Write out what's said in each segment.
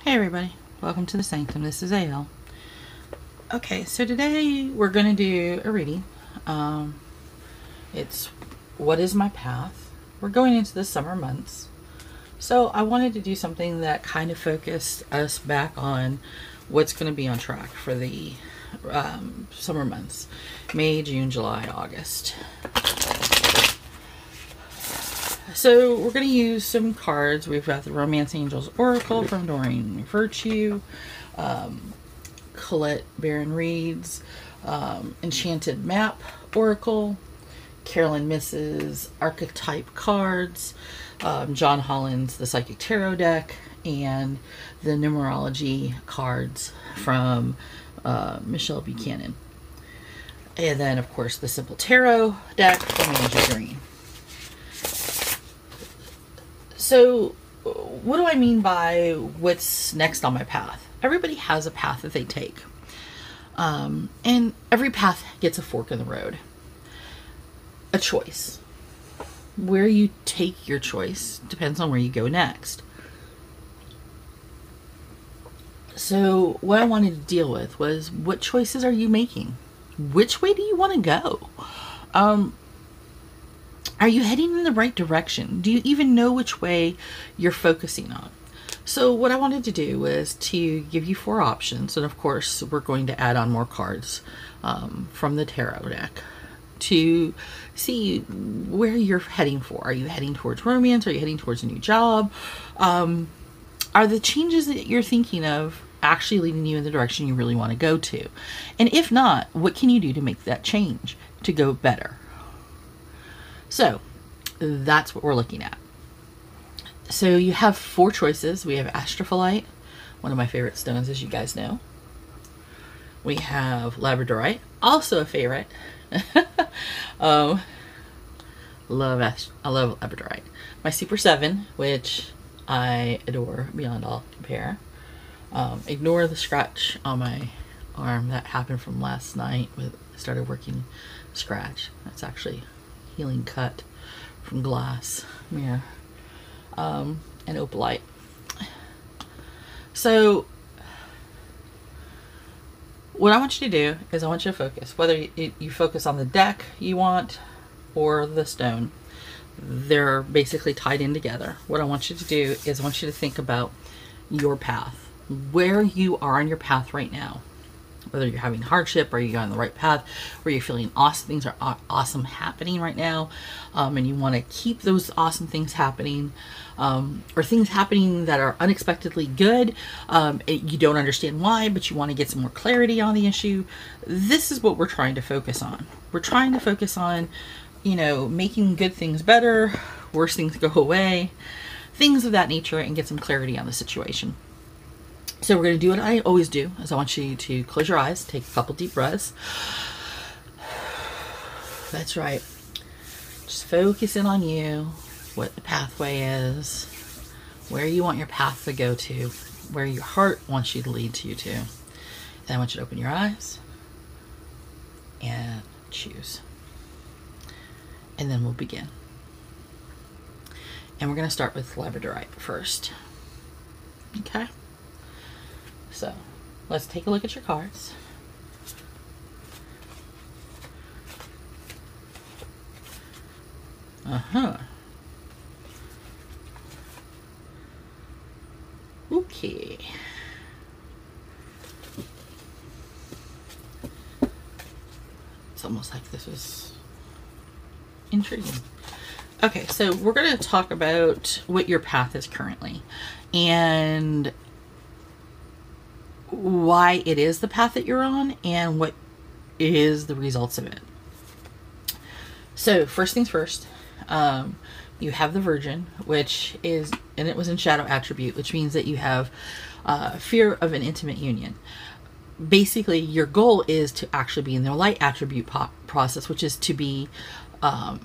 Hey everybody, welcome to the Sanctum. This is AL. Okay, so today we're going to do a reading. It's what is my path? We're going into the summer months. So I wanted to do something that kind of focused us back on what's going to be on track for the summer months. May, June, July, August. So we're going to use some cards. We've got the Romance Angels Oracle from Doreen Virtue, Colette Baron Reed's Enchanted Map Oracle, Carolyn Miss's Archetype Cards, John Holland's The Psychic Tarot deck, and the Numerology cards from Michelle Buchanan. And then, of course, the Simple Tarot deck from Angel Green. So, what do I mean by what's next on my path? Everybody has a path that they take. And every path gets a fork in the road. A choice. Where you take your choice depends on where you go next. So, what I wanted to deal with was, what choices are you making? Which way do you want to go? Are you heading in the right direction? Do you even know which way you're focusing on? So what I wanted to do was to give you 4 options. And of course, we're going to add on more cards from the tarot deck to see where you're heading for. Are you heading towards romance? Are you heading towards a new job? Are the changes that you're thinking of actually leading you in the direction you really want to go to? And if not, what can you do to make that change to go better? So that's what we're looking at. So you have 4 choices. We have Astrophyllite, one of my favorite stones, as you guys know. We have Labradorite, also a favorite. I love Labradorite. My Super 7, which I adore beyond all compare. Ignore the scratch on my arm that happened from last night. I started working scratch. That's actually healing cut from glass mirror, and Opalite. So what I want you to do is I want you to focus, whether you focus on the deck you want or the stone. They're basically tied in together. What I want you to do is I want you to think about your path, where you are on your path right now. Whether you're having hardship, or you're on the right path, where you're feeling awesome, things are awesome happening right now, and you want to keep those awesome things happening, or things happening that are unexpectedly good. You don't understand why, but you want to get some more clarity on the issue. This is what we're trying to focus on. We're trying to focus on, making good things better, worse things go away, things of that nature, and get some clarity on the situation. So we're going to do what I always do, is I want you to close your eyes, take a couple deep breaths. That's right. Just focus in on you, what the pathway is, where you want your path to go to, where your heart wants you to lead you to. And I want you to open your eyes and choose. And then we'll begin. And we're going to start with Labradorite first. Okay? So, let's take a look at your cards. Okay. It's almost like this was intriguing. Okay, so we're going to talk about what your path is currently, and why it is the path that you're on, and what is the results of it. So first things first, you have the Virgin, which is, and it was in shadow attribute, which means that you have fear of an intimate union. Basically, your goal is to actually be in the light attribute process, which is to be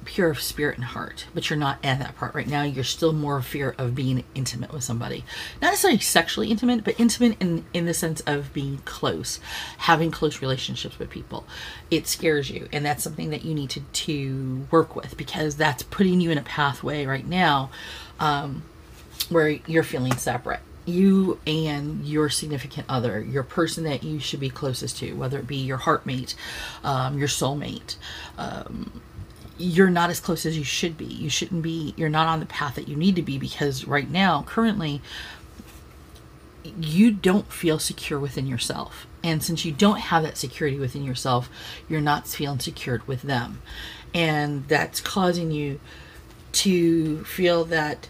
pure of spirit and heart, but you're not at that part right now. You're still more fear of being intimate with somebody, not necessarily sexually intimate, but intimate in the sense of being close, having close relationships with people. It scares you, and that's something that you need to work with, because that's putting you in a pathway right now where you're feeling separate. you and your significant other, your person that you should be closest to, whether it be your heartmate, your soulmate, you're not as close as you should be. You shouldn't be, you're not on the path that you need to be, because right now, currently, you don't feel secure within yourself. And since you don't have that security within yourself, you're not feeling secured with them. And that's causing you to feel that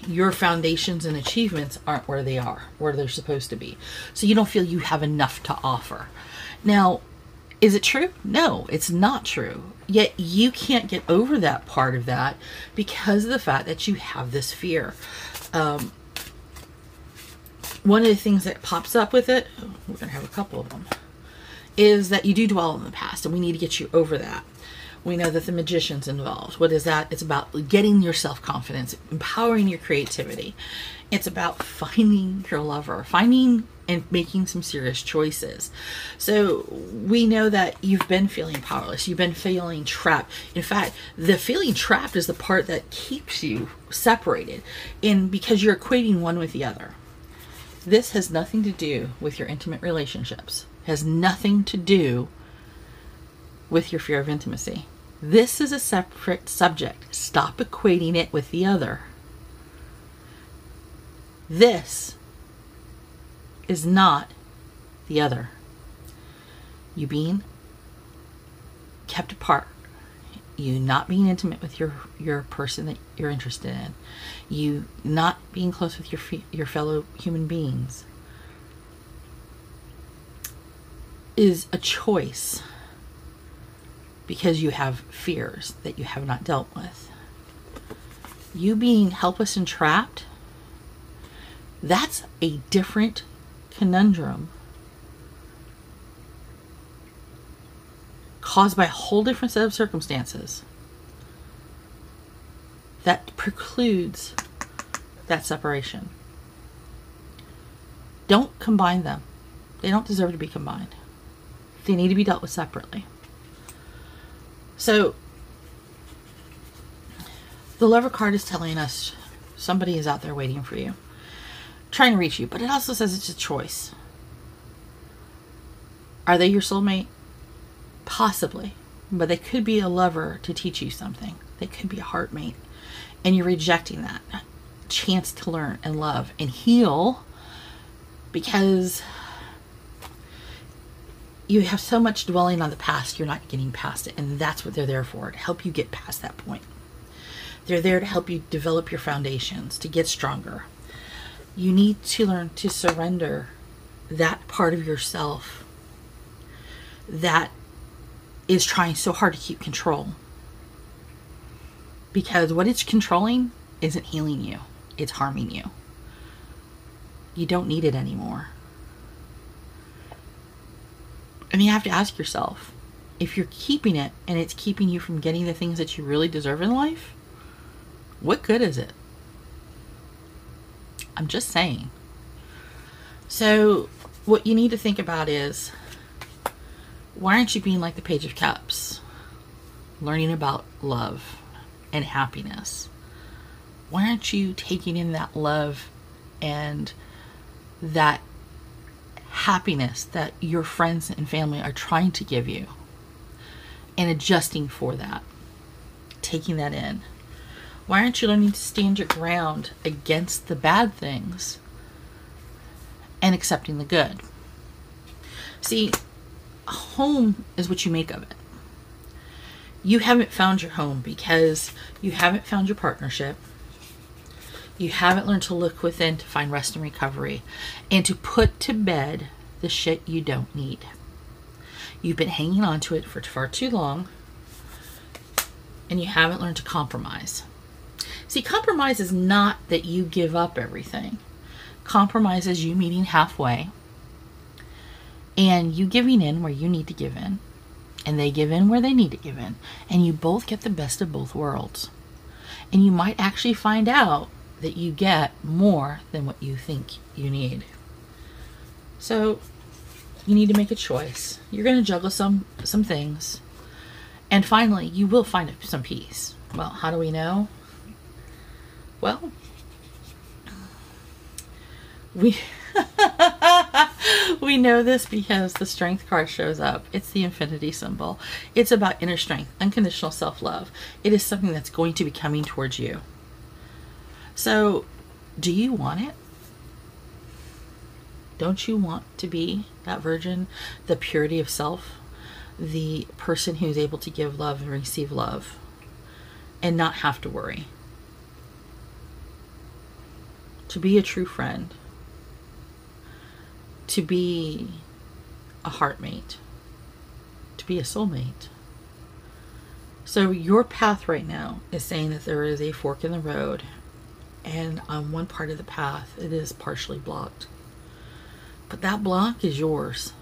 your foundations and achievements aren't where they are, where they're supposed to be. So you don't feel you have enough to offer. Now, is it true? No, it's not true. Yet you can't get over that part of that because of the fact that you have this fear. One of the things that pops up with it, we're going to have a couple of them, is that you do dwell in the past, and we need to get you over that. We know that the magician's involved. What is that? It's about getting your self-confidence, empowering your creativity. It's about finding your lover, finding and making some serious choices. So we know that you've been feeling powerless. You've been feeling trapped. In fact, the feeling trapped is the part that keeps you separated, because you're equating one with the other. This has nothing to do with your intimate relationships. It has nothing to do with your fear of intimacy. This is a separate subject. Stop equating it with the other. This is not the other. You being kept apart. You not being intimate with your person that you're interested in. You not being close with your fellow human beings is a choice, because you have fears that you have not dealt with. You being helpless and trapped, that's a different conundrum caused by a whole different set of circumstances that precludes that separation. Don't combine them. They don't deserve to be combined. They need to be dealt with separately. So the Lover card is telling us somebody is out there waiting for you, trying to reach you, but it also says it's a choice. Are they your soulmate? Possibly, but they could be a lover to teach you something. They could be a heartmate, and you're rejecting that chance to learn and love and heal because you have so much dwelling on the past, you're not getting past it. And that's what they're there for, to help you get past that point. They're there to help you develop your foundations, to get stronger. You need to learn to surrender that part of yourself that is trying so hard to keep control. Because what it's controlling isn't healing you, it's harming you. You don't need it anymore. And you have to ask yourself, if you're keeping it and it's keeping you from getting the things that you really deserve in life, what good is it? I'm just saying. So what you need to think about is, why aren't you being like the Page of Cups? Learning about love and happiness. Why aren't you taking in that love and that happiness that your friends and family are trying to give you and adjusting for that, taking that in? Why aren't you learning to stand your ground against the bad things and accepting the good? See, home is what you make of it. You haven't found your home because you haven't found your partnership. You haven't learned to look within to find rest and recovery and to put to bed the shit you don't need. You've been hanging on to it for far too long, and you haven't learned to compromise. See, compromise is not that you give up everything. Compromise is you meeting halfway and you giving in where you need to give in, and they give in where they need to give in, and you both get the best of both worlds. And you might actually find out that you get more than what you think you need. So you need to make a choice. You're going to juggle some things, and finally you will find some peace. Well, how do we know? Well, We we know this because the strength card shows up. It's the infinity symbol. It's about inner strength, unconditional self-love. It is something that's going to be coming towards you. So, do you want it? Don't you want to be that virgin, the purity of self, the person who's able to give love and receive love and not have to worry? To be a true friend, to be a heartmate, to be a soulmate. So your path right now is saying that there is a fork in the road, and on one part of the path it is partially blocked. But that block is yours,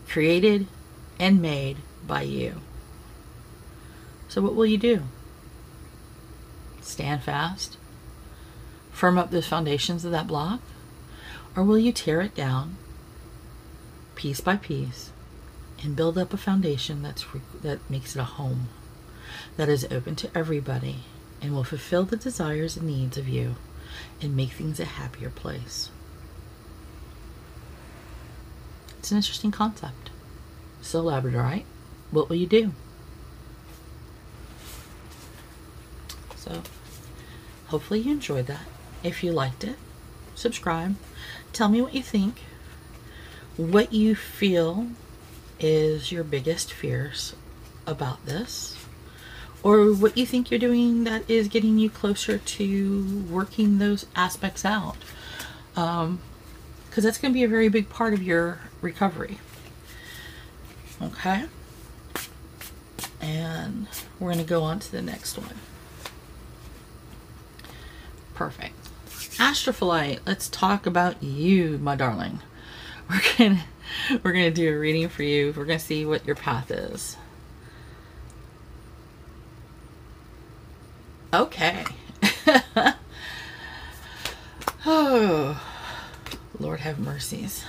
created and made by you. So what will you do? Stand fast? Firm up those foundations of that block? Or will you tear it down piece by piece and build up a foundation that makes it a home that is open to everybody and will fulfill the desires and needs of you and make things a happier place? It's an interesting concept. So Labradorite, what will you do? So hopefully you enjoyed that. If you liked it, subscribe. Tell me what you think. What you feel is your biggest fears about this. Or what you think you're doing that is getting you closer to working those aspects out. Because that's going to be a very big part of your recovery. Okay? And we're going to go on to the next one. Perfect. Astrophyllite, let's talk about you, my darling. We're gonna do a reading for you. We're gonna see what your path is. Okay. Oh, Lord have mercies.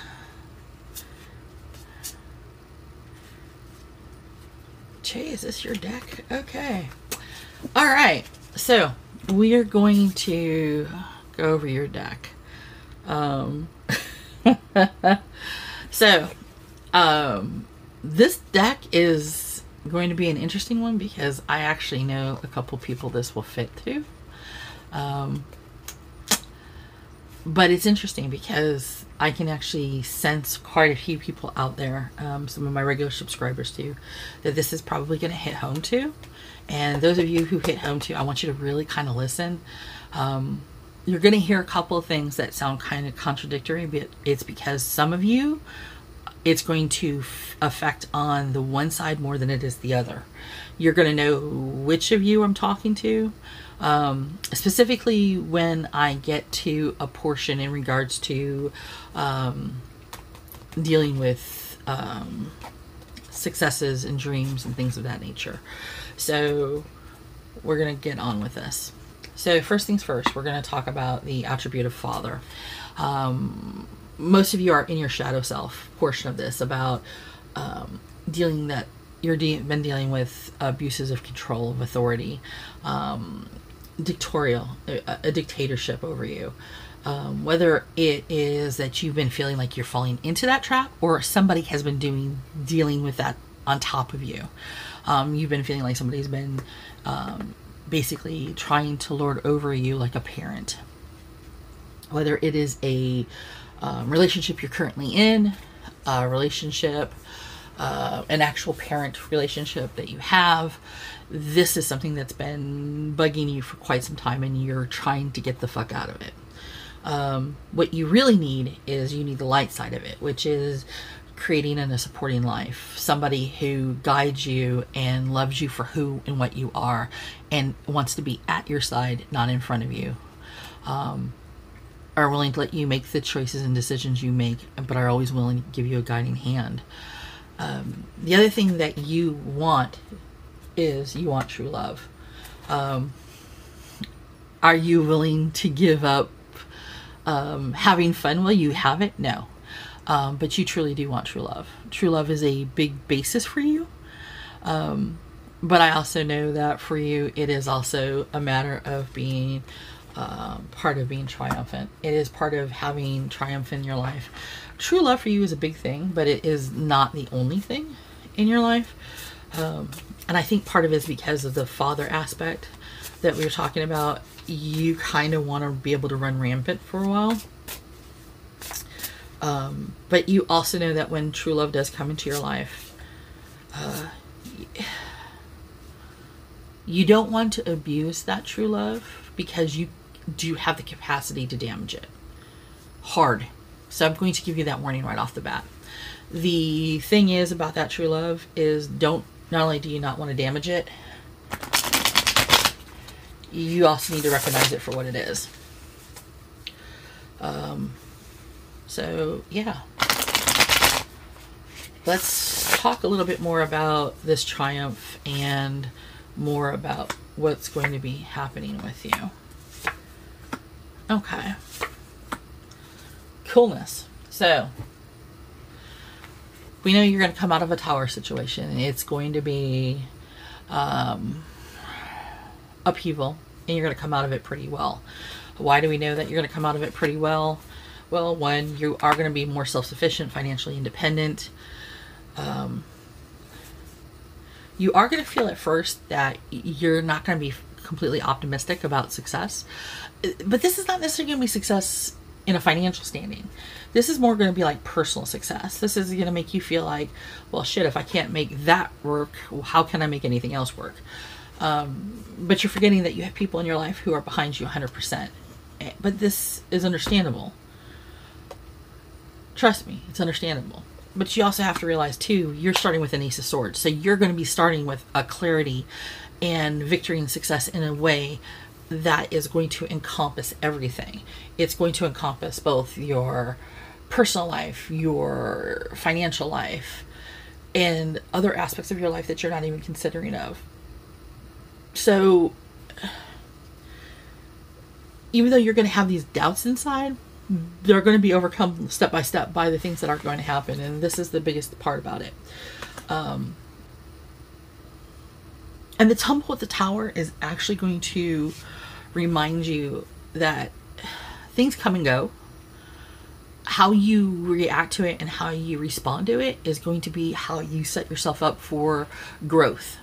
Jay, is this your deck? Okay. All right. So we are going to go over your deck. This deck is going to be an interesting one because I actually know a couple people this will fit to. But it's interesting because I can actually sense quite a few people out there, some of my regular subscribers too, that this is probably going to hit home to. And those of you who hit home to, I want you to really kind of listen. You're going to hear a couple of things that sound kind of contradictory, but it's because some of you, it's going to affect on the one side more than it is the other. You're going to know which of you I'm talking to. Specifically when I get to a portion in regards to dealing with successes and dreams and things of that nature. So we're going to get on with this. So first things first, we're going to talk about the attribute of father. Most of you are in your shadow self portion of this, about been dealing with abuses of control, of authority, dictatorial, a dictatorship over you. Whether it is that you've been feeling like you're falling into that trap, or somebody has been dealing with that on top of you. You've been feeling like somebody's been basically trying to lord over you like a parent. Whether it is a relationship you're currently in, a relationship, an actual parent relationship that you have, this is something that's been bugging you for quite some time and you're trying to get the fuck out of it. What you really need is you need the light side of it, which is creating and a supporting life. Somebody who guides you and loves you for who and what you are and wants to be at your side, not in front of you. Are willing to let you make the choices and decisions you make, but are always willing to give you a guiding hand. The other thing that you want is you want true love. Are you willing to give up having fun while you have it? No. But you truly do want true love. True love is a big basis for you. But I also know that for you, it is also a matter of being part of being triumphant. It is part of having triumph in your life. True love for you is a big thing, but it is not the only thing in your life. And I think part of it is because of the father aspect that we were talking about. You kind of want to be able to run rampant for a while. But you also know that when true love does come into your life, you don't want to abuse that true love, because you do have the capacity to damage it hard. So I'm going to give you that warning right off the bat. The thing is about that true love is, not only do you not want to damage it, you also need to recognize it for what it is. So yeah, let's talk a little bit more about this triumph and more about what's going to be happening with you. Okay. Coolness. So we know you're going to come out of a tower situation. It's going to be upheaval, and you're going to come out of it pretty well. Why do we know that you're going to come out of it pretty well? Well, one, you are going to be more self-sufficient, financially independent. You are going to feel at first that you're not going to be completely optimistic about success. But this is not necessarily going to be success in a financial standing. This is more going to be like personal success. This is going to make you feel like, well, shit, if I can't make that work, how can I make anything else work? But you're forgetting that you have people in your life who are behind you 100%. But this is understandable. Trust me, it's understandable. But you also have to realize, too, you're starting with an Ace of Swords. So you're going to be starting with a clarity and victory and success in a way that is going to encompass everything. It's going to encompass both your personal life, your financial life, and other aspects of your life that you're not even considering of. So even though you're going to have these doubts inside, they're going to be overcome step by step by the things that are going to happen. And this is the biggest part about it. And the tumble at the tower is actually going to remind you that things come and go. How you react to it and how you respond to it is going to be how you set yourself up for growth.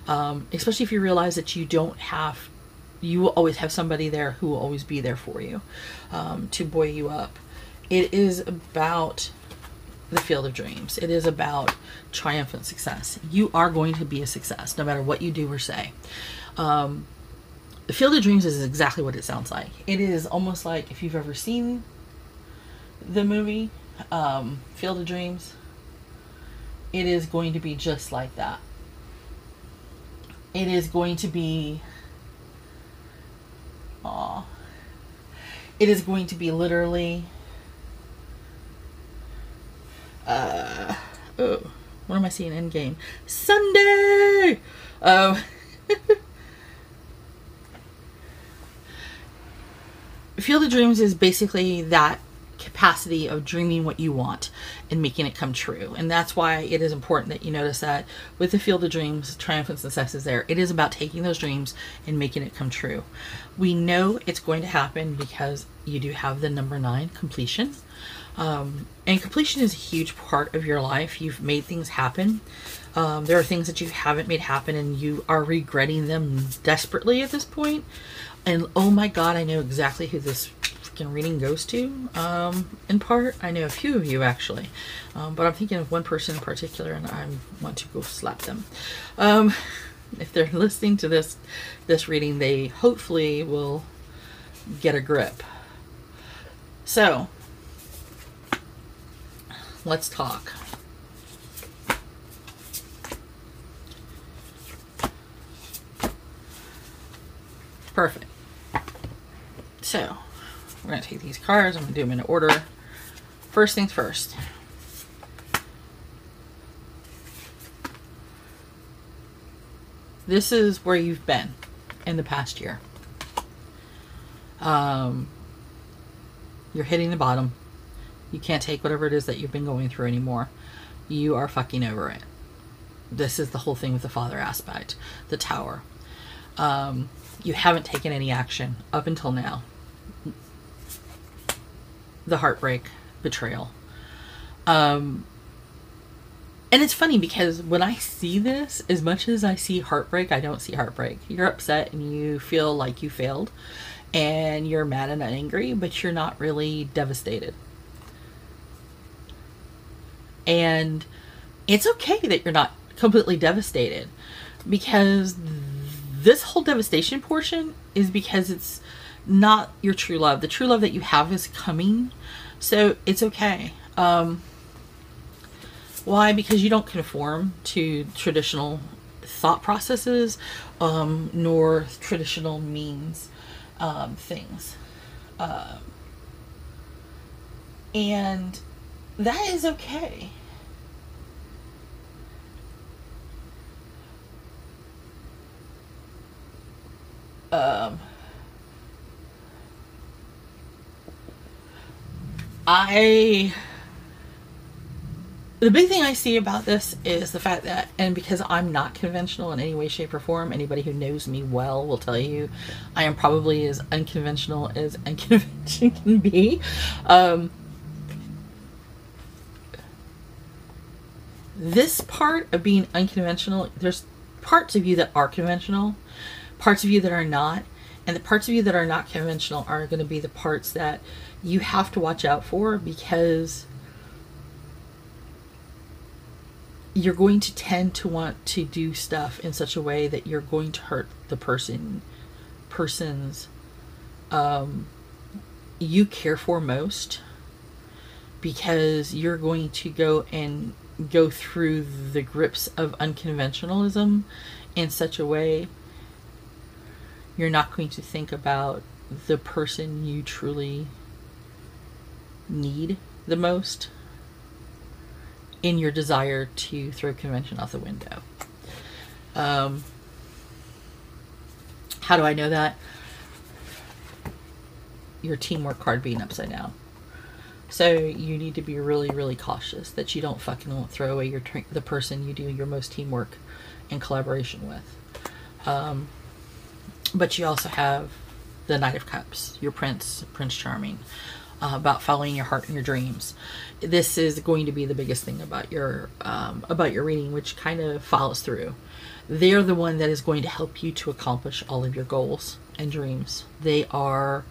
Especially if you realize that you will always have somebody there who will always be there for you, to buoy you up. It is about the field of dreams. It is about triumphant success. You are going to be a success no matter what you do or say. The field of dreams is exactly what it sounds like. It is almost like, if you've ever seen the movie Field of Dreams, it is going to be just like that. It is going to be it is going to be literally what am I seeing? Endgame Sunday. Field of Dreams is basically that capacity of dreaming what you want and making it come true. And that's why it is important that you notice that with the Field of Dreams, triumphant success is there. It is about taking those dreams and making it come true. We know it's going to happen because you do have the number 9, completion. And completion is a huge part of your life. You've made things happen. There are things that you haven't made happen and you are regretting them desperately at this point. And oh my God, I know exactly who this freaking reading goes to. In part, I know a few of you actually, but I'm thinking of one person in particular, and I want to go slap them. If they're listening to this reading, they hopefully will get a grip. So let's talk. Perfect. So we're going to take these cards. I'm going to do them in order. First things first. This is where you've been in the past year. You're hitting the bottom. You can't take whatever it is that you've been going through anymore. You are fucking over it. This is the whole thing with the father aspect. The tower. You haven't taken any action up until now. The heartbreak, betrayal. And it's funny because when I see this, as much as I see heartbreak, I don't see heartbreak. You're upset and you feel like you failed and you're mad and angry, but you're not really devastated. And it's okay that you're not completely devastated, because this whole devastation portion is because it's not your true love. The true love that you have is coming. So it's okay. Why? Because you don't conform to traditional thought processes, nor traditional means, things. And that is okay. The big thing I see about this is the fact that, and because I'm not conventional in any way, shape, or form, anybody who knows me well will tell you I am probably as unconventional as unconventional can be. This part of being unconventional, there's parts of you that are conventional, parts of you that are not, and the parts of you that are not conventional are going to be the parts that you have to watch out for, because you're going to tend to want to do stuff in such a way that you're going to hurt the person's you care for most, because you're going to go through the grips of unconventionalism in such a way you're not going to think about the person you truly need the most in your desire to throw convention out the window. How do I know that? Your teamwork card being upside down. So you need to be really, really cautious that you don't fucking throw away the person you do your most teamwork and collaboration with. But you also have the Knight of Cups, your Prince Charming, about following your heart and your dreams. This is going to be the biggest thing about your reading, which kind of follows through. They're the one that is going to help you to accomplish all of your goals and dreams. They are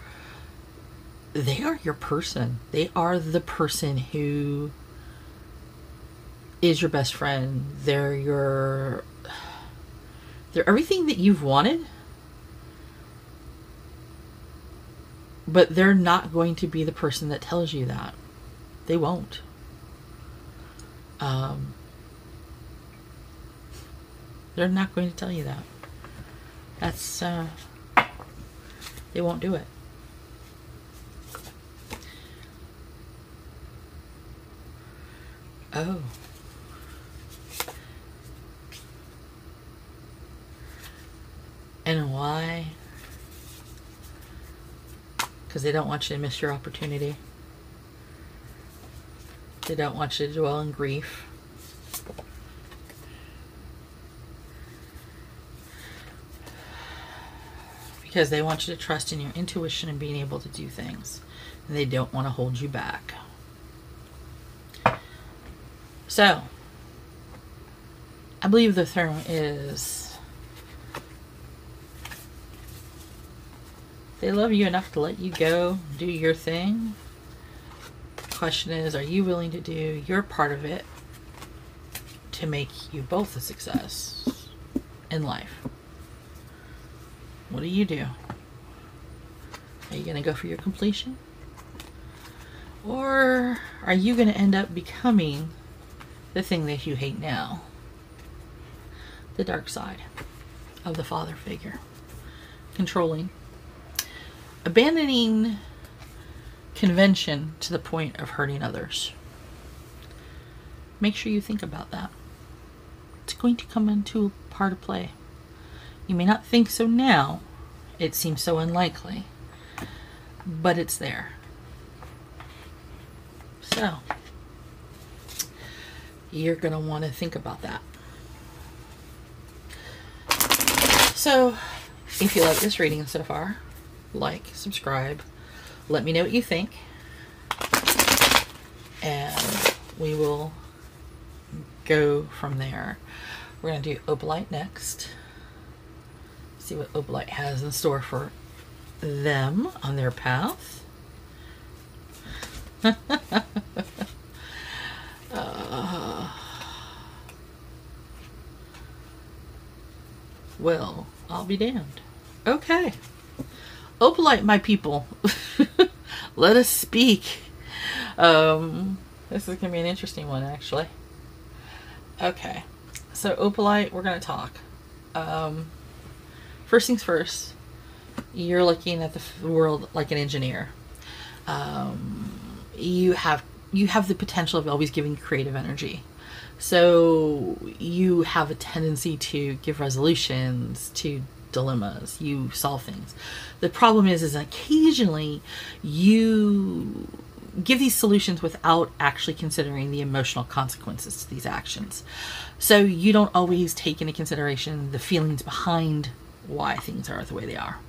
your person. They are the person who is your best friend. They're everything that you've wanted, but they're not going to be the person that tells you that. They won't. They're not going to tell you that. That's they won't do it. Oh. And why? Because they don't want you to miss your opportunity. They don't want you to dwell in grief. Because they want you to trust in your intuition and being able to do things. And they don't want to hold you back. So, I believe the term is, they love you enough to let you go, do your thing. The question is, are you willing to do your part of it to make you both a success in life? What do you do? Are you going to go for your completion? Or are you going to end up becoming the thing that you hate now? The dark side of the father figure. Controlling. Abandoning convention to the point of hurting others. Make sure you think about that. It's going to come into part of play. You may not think so now. It seems so unlikely. But it's there. So, you're going to want to think about that. So, If you like this reading so far, like, subscribe, let me know what you think, and we will go from there. We're going to do Opalite next. See what Opalite has in store for them on their path. Well, I'll be damned. Okay. Opalite, my people. Let us speak. This is going to be an interesting one, actually. Okay. So, Opalite, we're going to talk. First things first, you're looking at the world like an engineer. You have the potential of always giving creative energy. So you have a tendency to give resolutions to dilemmas. You solve things. The problem is occasionally you give these solutions without actually considering the emotional consequences to these actions. So you don't always take into consideration the feelings behind why things are the way they are.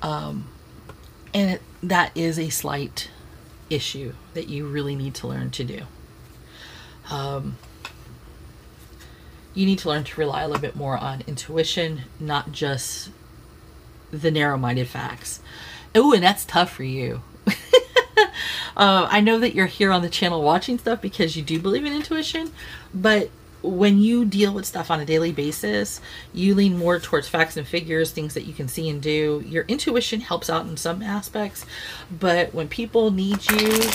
And that is a slight issue that you really need to learn to do. You need to learn to rely a little bit more on intuition, not just the narrow-minded facts. Oh, and that's tough for you. I know that you're here on the channel watching stuff because you do believe in intuition, but when you deal with stuff on a daily basis, you lean more towards facts and figures, things that you can see and do. Your intuition helps out in some aspects, but when people need you,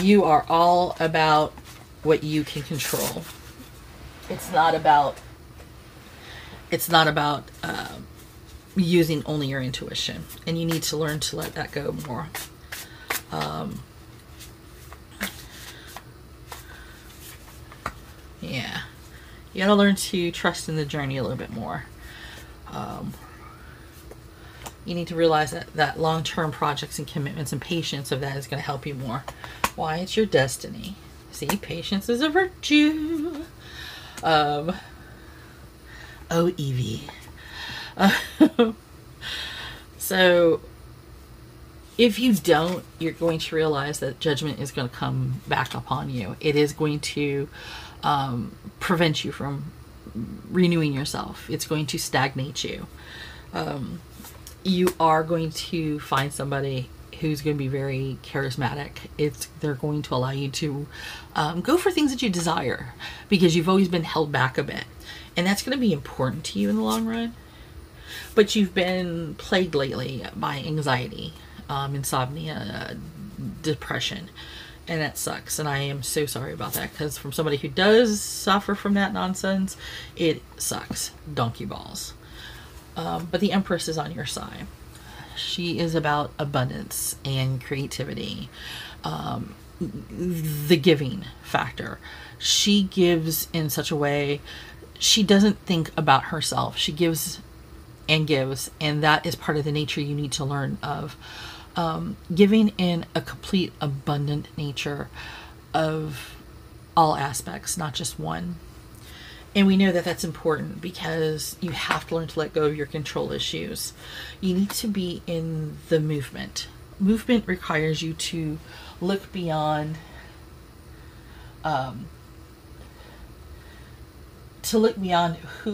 you are all about what you can control. It's not about using only your intuition, and you need to learn to let that go more. Yeah, you gotta learn to trust in the journey a little bit more. You need to realize that long-term projects and commitments and patience of that is going to help you more. Why? It's your destiny. See, patience is a virtue. Oh, Evie. So if you don't, you're going to realize that judgment is going to come back upon you. It is going to prevent you from renewing yourself. It's going to stagnate you. You are going to find somebody who's going to be very charismatic. They're going to allow you to go for things that you desire because you've always been held back a bit. And that's going to be important to you in the long run. But you've been plagued lately by anxiety, insomnia, depression. And that sucks. And I am so sorry about that because from somebody who does suffer from that nonsense, it sucks. Donkey balls. But the Empress is on your side. She is about abundance and creativity. The giving factor. She gives in such a way, she doesn't think about herself. She gives and gives, and that is part of the nature you need to learn of. Giving in a complete abundant nature of all aspects, not just one. And we know that that's important because you have to learn to let go of your control issues. You need to be in the movement. Movement requires you to look beyond, who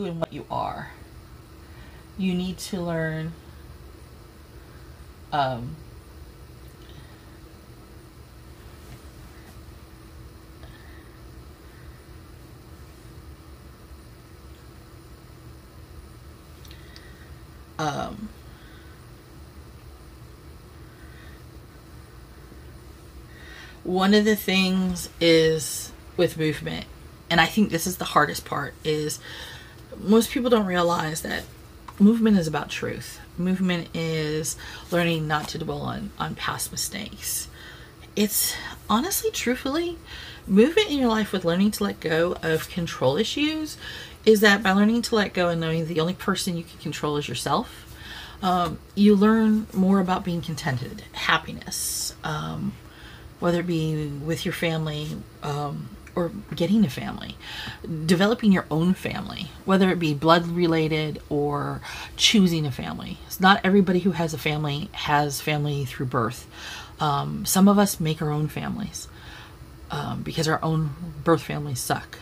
and what you are. You need to learn one of the things is with movement, and I think this is the hardest part, is most people don't realize that movement is about truth. Movement is learning not to dwell on past mistakes. It's honestly, truthfully, movement in your life with learning to let go of control issues is that by learning to let go and knowing the only person you can control is yourself, you learn more about being contented, happiness, whether it be with your family or or getting a family, developing your own family, whether it be blood related or choosing a family. It's not everybody who has a family has family through birth. Some of us make our own families because our own birth families suck.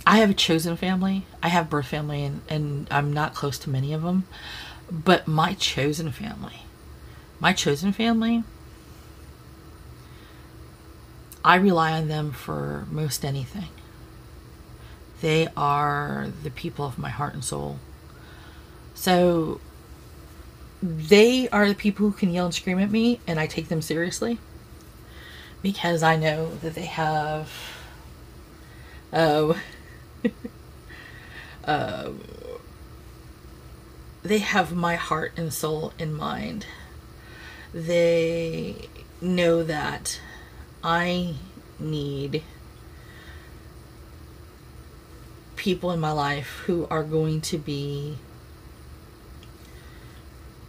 I have a chosen family. I have birth family, and I'm not close to many of them. But my chosen family, I rely on them for most anything. They are the people of my heart and soul. So they are the people who can yell and scream at me, and I take them seriously because I know that they have they have my heart and soul in mind. They know that I need people in my life who are going to be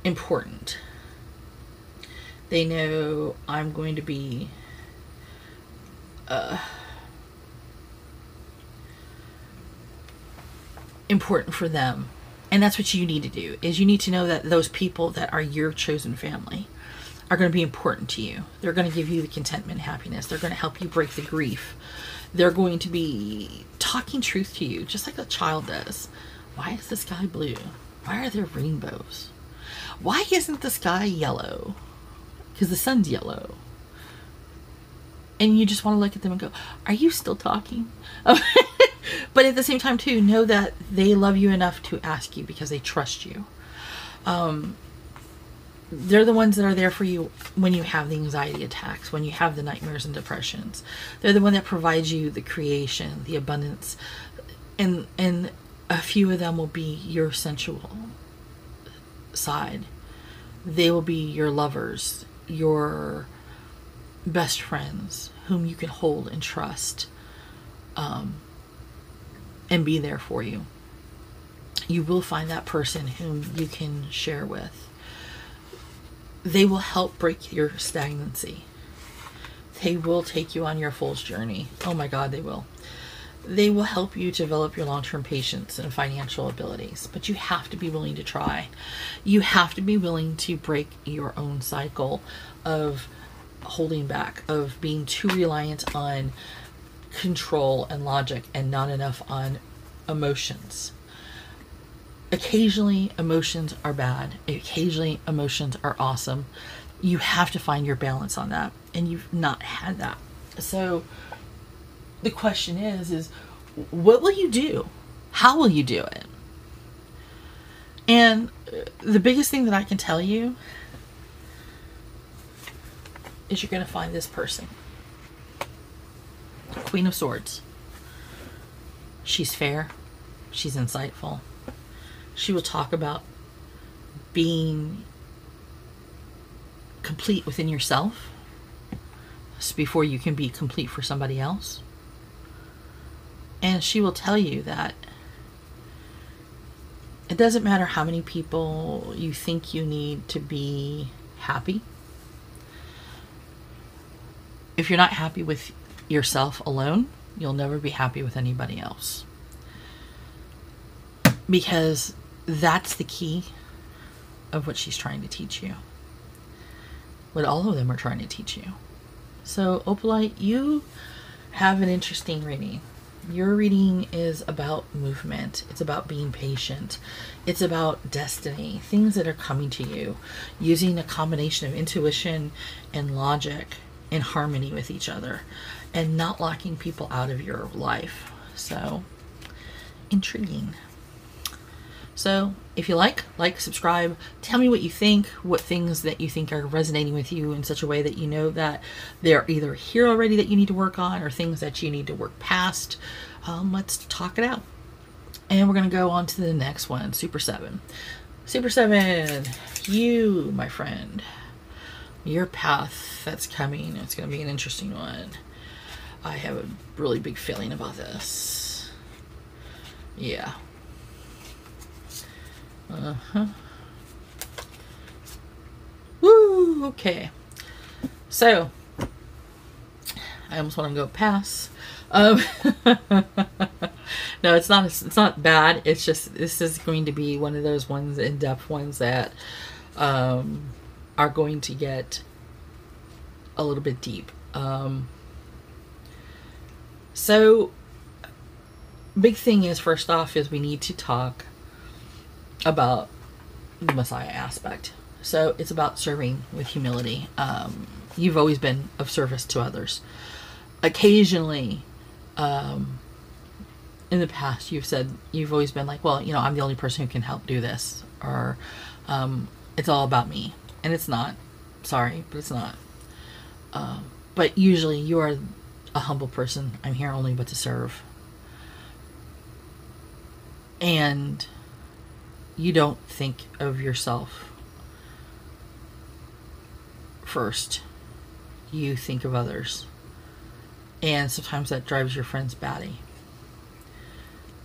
important. They know I'm going to be important for them. And that's what you need to do, is you need to know that those people that are your chosen family are going to be important to you. They're going to give you the contentment and happiness. They're going to help you break the grief. They're going to be talking truth to you, just like a child does. Why is the sky blue? Why are there rainbows? Why isn't the sky yellow? Because the sun's yellow. And you just want to look at them and go, are you still talking? But at the same time, too, know that they love you enough to ask you because they trust you. They're the ones that are there for you when you have the anxiety attacks, when you have the nightmares and depressions. They're the one that provides you the creation, the abundance. And a few of them will be your sensual side. They will be your lovers, your best friends, whom you can hold and trust, and be there for you. You will find that person whom you can share with. They will help break your stagnancy. They will take you on your fool's journey. Oh my God, they will. They will help you develop your long-term patience and financial abilities, but you have to be willing to try. You have to be willing to break your own cycle of holding back, of being too reliant on control and logic and not enough on emotions. Occasionally emotions are bad. Occasionally emotions are awesome. You have to find your balance on that, and you've not had that. So the question is what will you do? How will you do it? And the biggest thing that I can tell you is you're going to find this person. Queen of Swords. She's fair. She's insightful. She will talk about being complete within yourself before you can be complete for somebody else. And she will tell you that it doesn't matter how many people you think you need to be happy. If you're not happy with yourself alone, you'll never be happy with anybody else. Because that's the key of what she's trying to teach you. What all of them are trying to teach you. So, Opalite, you have an interesting reading. Your reading is about movement. It's about being patient. It's about destiny. Things that are coming to you. Using a combination of intuition and logic in harmony with each other. And not locking people out of your life. So, intriguing. So, if you like, subscribe, tell me what you think, what things that you think are resonating with you in such a way that you know that they're either here already that you need to work on or things that you need to work past. Let's talk it out. And we're going to go on to the next one, Super 7. Super 7, you, my friend, your path that's coming, it's going to be an interesting one. I have a really big feeling about this. Yeah. Woo! Okay. So, I almost want to go pass. Um, no, it's not. It's not bad. It's just this is going to be one of those ones, in-depth ones that are going to get a little bit deep. So, big thing is, first off, is we need to talk about the Messiah aspect. So it's about serving with humility. You've always been of service to others. Occasionally, in the past, you've always been like, well, I'm the only person who can help do this, or it's all about me, and it's not. Sorry, but it's not. But usually, you are a humble person. I'm here only but to serve, and you don't think of yourself first. You think of others. And sometimes that drives your friends batty.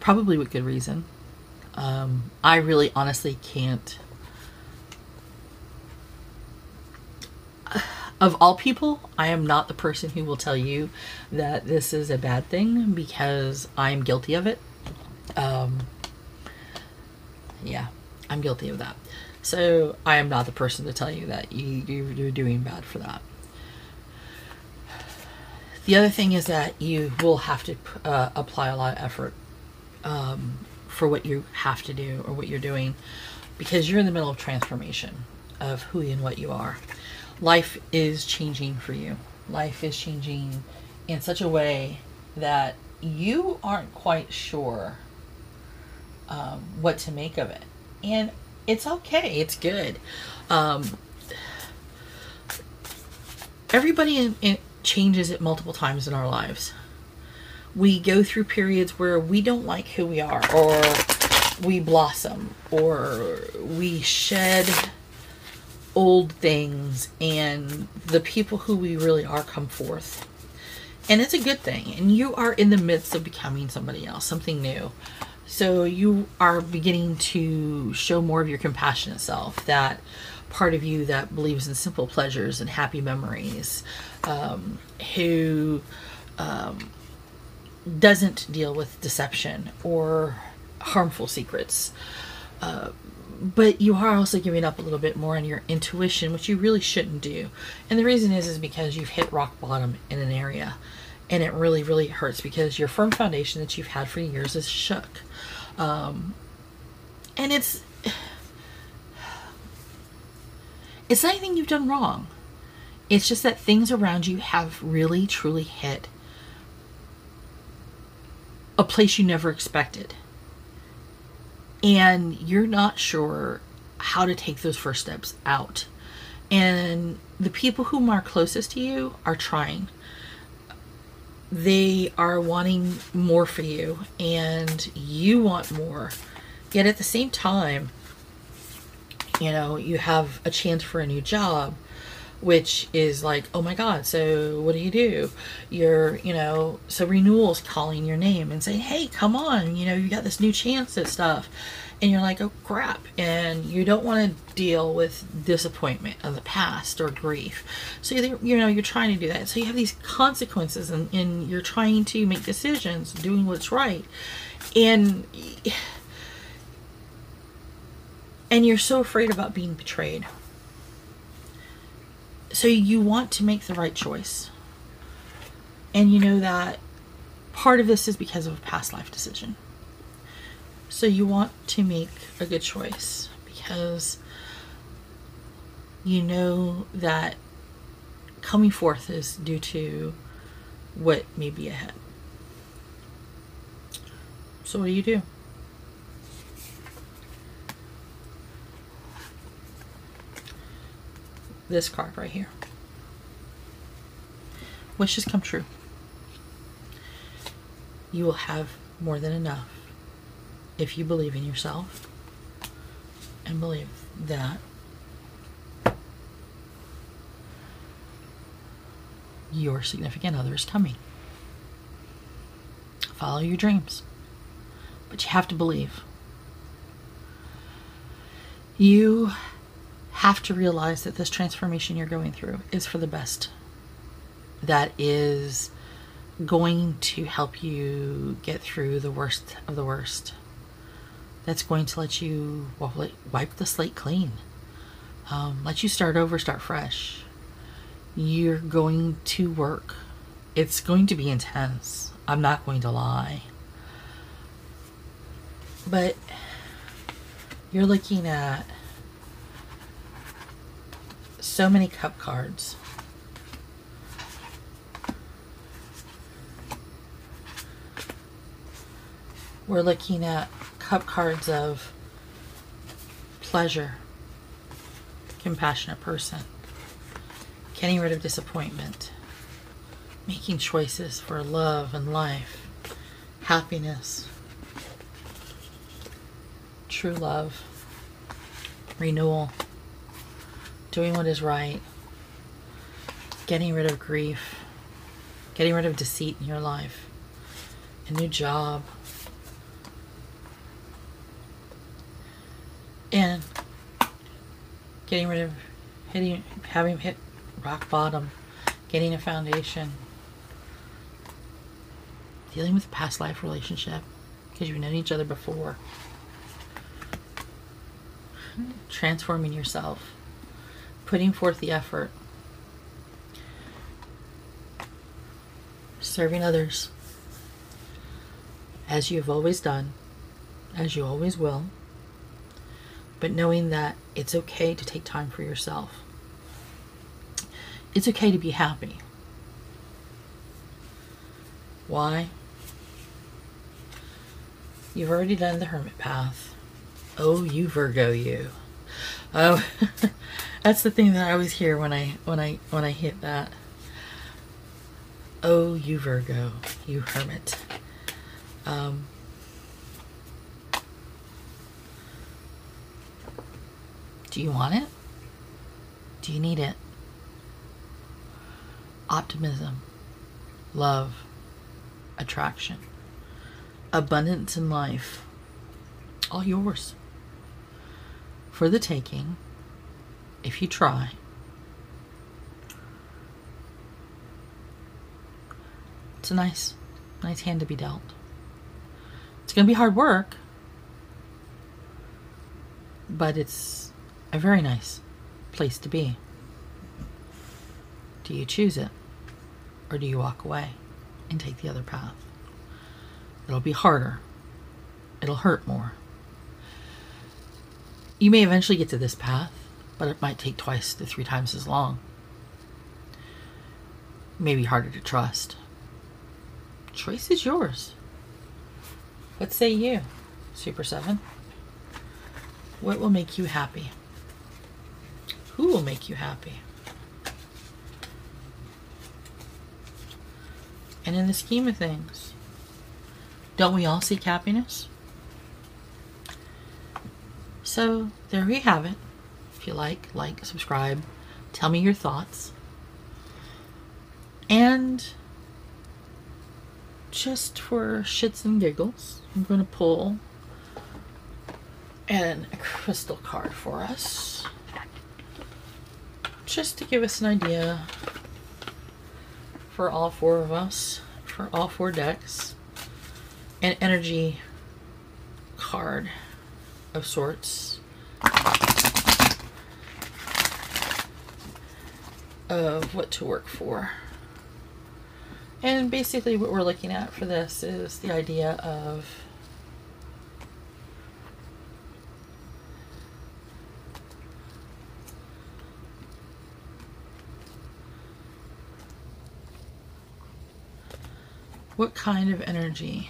Probably with good reason. I really honestly can't. Of all people, I am not the person who will tell you that this is a bad thing, because I'm guilty of it. Yeah, I'm guilty of that. So I am not the person to tell you that you're doing bad for that. The other thing is that you will have to apply a lot of effort for what you have to do or what you're doing, because you're in the middle of transformation of who and what you are. Life is changing for you. Life is changing in such a way that you aren't quite sure what to make of it. And it's okay. It's good. Everybody changes it multiple times in our lives. We go through periods where we don't like who we are, or we blossom, or we shed old things, and the people who we really are come forth. And it's a good thing. And you are in the midst of becoming somebody else, something new. So you are beginning to show more of your compassionate self, that part of you that believes in simple pleasures and happy memories, who doesn't deal with deception or harmful secrets. But you are also giving up a little bit more on your intuition, which you really shouldn't do. And the reason is because you've hit rock bottom in an area, and it really, really hurts, because your firm foundation that you've had for years is shook. And it's not anything you've done wrong. It's just that things around you have really, truly hit a place you never expected. And you're not sure how to take those first steps out. And the people whom are closest to you are trying. They are wanting more for you, and you want more. Yet at the same time, you have a chance for a new job, which is like, oh my God, so what do? So renewal's calling your name and saying, hey, come on, you got this new chance at stuff. And you're like, oh crap. And you don't want to deal with disappointment of the past or grief. So, you're trying to do that. So you have these consequences, and you're trying to make decisions, doing what's right. And you're so afraid about being betrayed. So you want to make the right choice. And you know that part of this is because of a past life decision. So you want to make a good choice, because you know that coming forth is due to what may be ahead. So what do you do? This card right here. Wishes come true. You will have more than enough if you believe in yourself and believe that your significant other is coming. Follow your dreams, but you have to believe. You have to realize that this transformation you're going through is for the best. That is going to help you get through the worst of the worst. That's going to let you wipe the slate clean. Let you start over, start fresh. You're going to work. It's going to be intense. I'm not going to lie. But you're looking at so many cup cards. We're looking at cup cards of pleasure, compassionate person, getting rid of disappointment, making choices for love and life, happiness, true love, renewal, doing what is right, getting rid of grief, getting rid of deceit in your life, a new job, and getting rid of having hit rock bottom, getting a foundation, dealing with a past life relationship because you've known each other before, transforming yourself, putting forth the effort, serving others as you've always done, as you always will, but knowing that it's okay to take time for yourself. It's okay to be happy. Why? You've already done the hermit path. Oh, you Virgo, you. Oh, that's the thing that I always hear when I hit that. Oh, you Virgo, you hermit. Do you want it? Do you need it? Optimism, love, attraction, abundance in life, all yours. For the taking, if you try. It's a nice hand to be dealt. It's going to be hard work, but it's a very nice place to be. Do you choose it, or do you walk away and take the other path? It'll be harder. It'll hurt more. You may eventually get to this path, but it might take 2 to 3 times as long. Maybe harder to trust. Choice is yours. What say you, Super 7? What will make you happy? Who will make you happy? And in the scheme of things, don't we all seek happiness? So there we have it. If you like, subscribe, tell me your thoughts. And just for shits and giggles, I'm going to pull a crystal card for us, just to give us an idea for all 4 of us, for all 4 decks, an energy card of sorts of what to work for. And basically what we're looking at for this is the idea of what kind of energy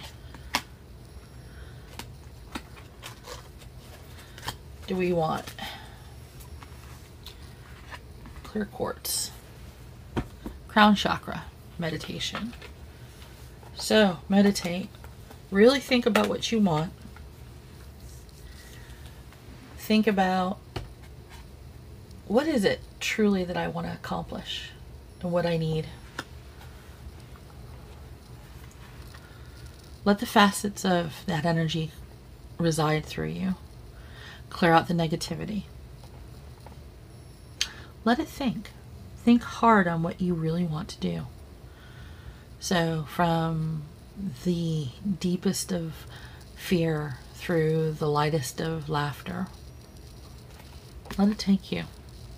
do we want? Clear quartz, crown chakra, meditation. So meditate, really think about what you want. Think about what is it truly that I want to accomplish and what I need. Let the facets of that energy reside through you. Clear out the negativity. Let it think. Think hard on what you really want to do. So from the deepest of fear through the lightest of laughter, let it take you,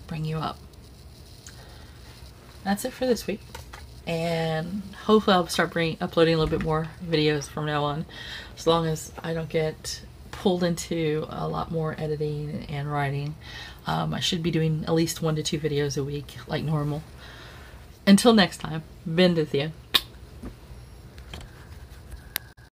bring you up. That's it for this week. And hopefully I'll start uploading a little bit more videos from now on, as long as I don't get pulled into a lot more editing and writing. I should be doing at least 1 to 2 videos a week like normal. Until next time, bend with you.